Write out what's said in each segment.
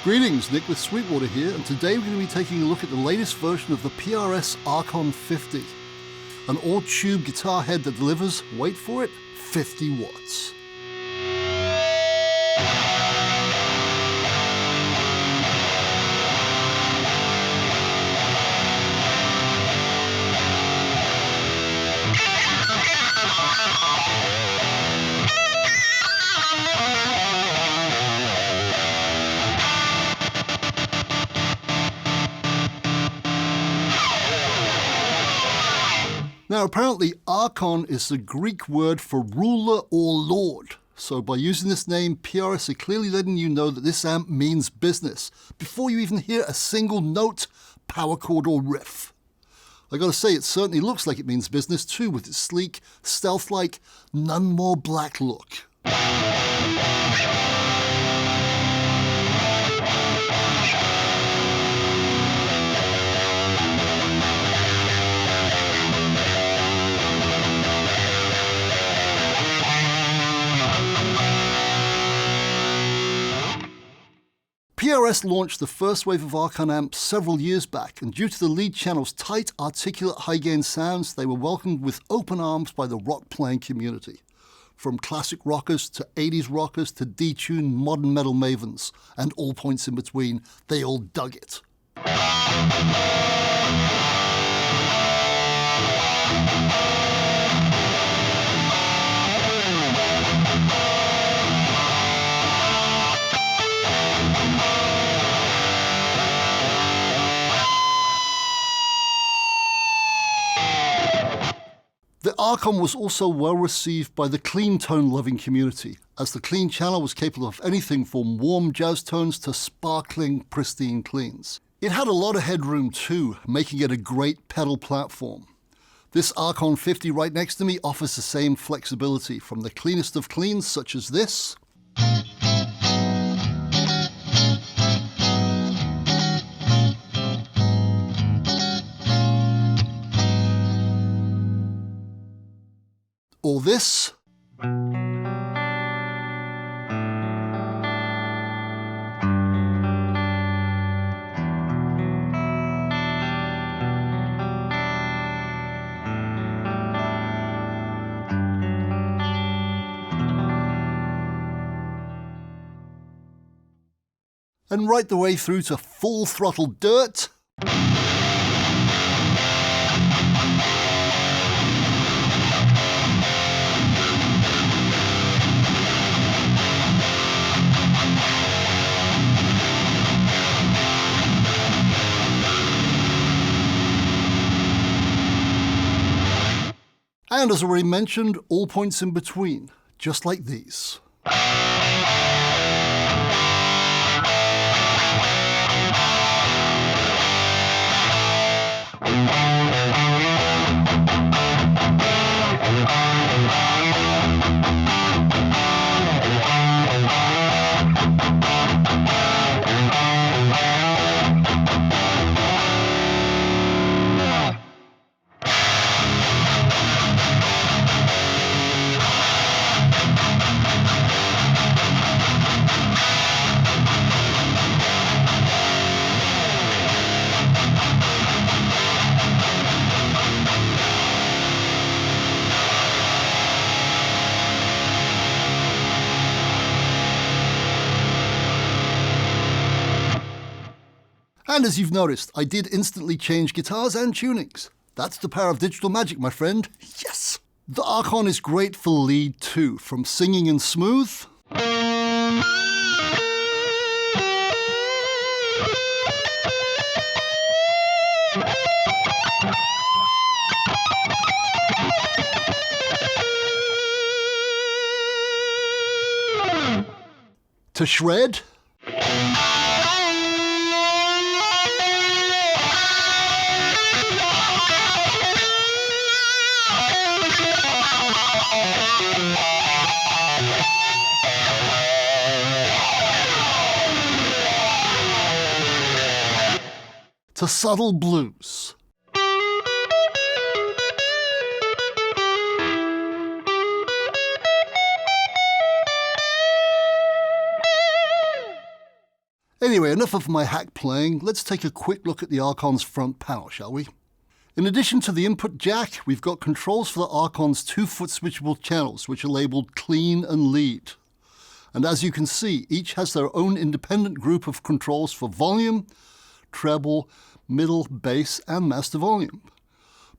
Greetings, Nick with Sweetwater here, and today we're going to be taking a look at the latest version of the PRS Archon 50. An all-tube guitar head that delivers, wait for it, 50 watts. Now apparently Archon is the Greek word for ruler or lord. So by using this name, PRS are clearly letting you know that this amp means business before you even hear a single note, power chord or riff. I gotta say, it certainly looks like it means business too, with its sleek, stealth-like, none more black look. PRS launched the first wave of Archon amps several years back, and due to the lead channel's tight, articulate, high-gain sounds, they were welcomed with open arms by the rock-playing community. From classic rockers to 80s rockers to detuned modern metal mavens, and all points in between, they all dug it. The Archon was also well received by the clean tone loving community, as the clean channel was capable of anything from warm jazz tones to sparkling, pristine cleans. It had a lot of headroom too, making it a great pedal platform. This Archon 50 right next to me offers the same flexibility, from the cleanest of cleans such as this, or this, and right the way through to full throttle dirt, and as already mentioned, all points in between, just like these. And as you've noticed, I did instantly change guitars and tunings. That's the power of digital magic, my friend. Yes! The Archon is great for lead too, from singing and smooth to shred, to subtle blues. Anyway, enough of my hack playing. Let's take a quick look at the Archon's front panel, shall we? In addition to the input jack, we've got controls for the Archon's 2-foot switchable channels, which are labeled clean and lead. And as you can see, each has their own independent group of controls for volume, treble, middle, bass, and master volume.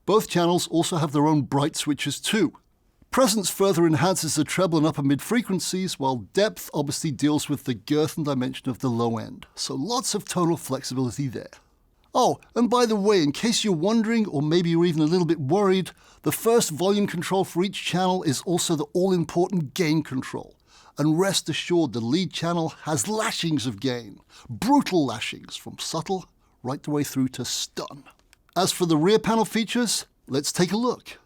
Both channels also have their own bright switches too. Presence further enhances the treble and upper mid frequencies, while depth obviously deals with the girth and dimension of the low end. So lots of tonal flexibility there. Oh, and by the way, in case you're wondering, or maybe you're even a little bit worried, the first volume control for each channel is also the all-important gain control. And rest assured, the lead channel has lashings of gain. Brutal lashings, from subtle right the way through to stun. As for the rear panel features, let's take a look.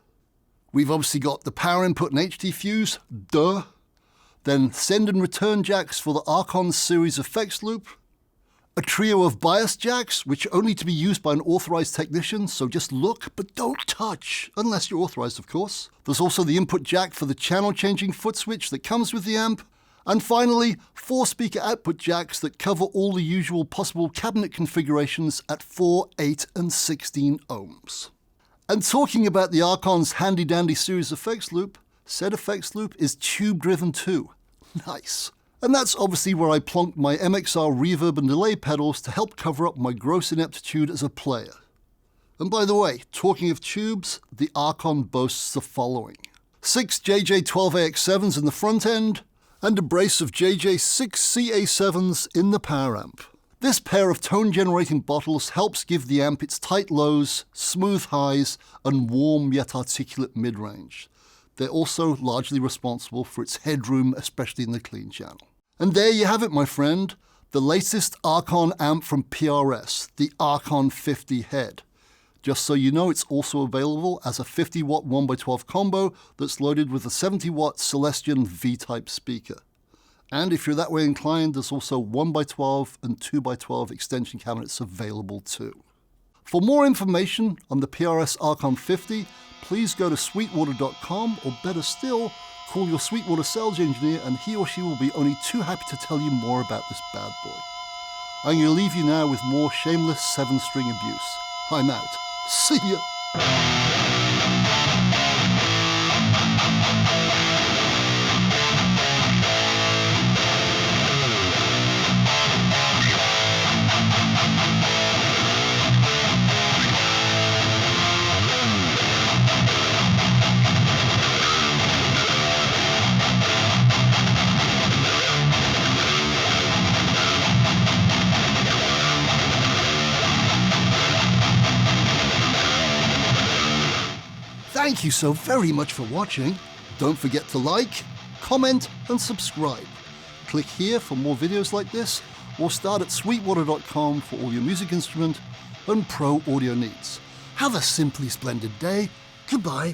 We've obviously got the power input and HD fuse, duh. Then send and return jacks for the Archon series effects loop. A trio of bias jacks, which are only to be used by an authorized technician, so just look, but don't touch, unless you're authorized, of course. There's also the input jack for the channel changing foot switch that comes with the amp. And finally, 4 speaker output jacks that cover all the usual possible cabinet configurations at 4, 8, and 16 ohms. And talking about the Archon's handy-dandy series effects loop, said effects loop is tube-driven too. Nice. And that's obviously where I plonked my MXR reverb and delay pedals to help cover up my gross ineptitude as a player. And by the way, talking of tubes, the Archon boasts the following. 6 JJ12AX7s in the front end, and a brace of JJ6CA7s in the power amp. This pair of tone-generating bottles helps give the amp its tight lows, smooth highs, and warm yet articulate mid-range. They're also largely responsible for its headroom, especially in the clean channel. And there you have it, my friend, the latest Archon amp from PRS, the Archon 50 head. Just so you know, it's also available as a 50-watt 1x12 combo that's loaded with a 70-watt Celestion V-type speaker. And if you're that way inclined, there's also 1x12 and 2x12 extension cabinets available too. For more information on the PRS Archon 50, please go to sweetwater.com, or better still, call your Sweetwater sales engineer and he or she will be only too happy to tell you more about this bad boy. I'm going to leave you now with more shameless 7-string abuse. I'm out. See ya! Thank you so very much for watching. Don't forget to like, comment, and subscribe. Click here for more videos like this, or start at sweetwater.com for all your music instrument and pro audio needs. Have a simply splendid day. Goodbye.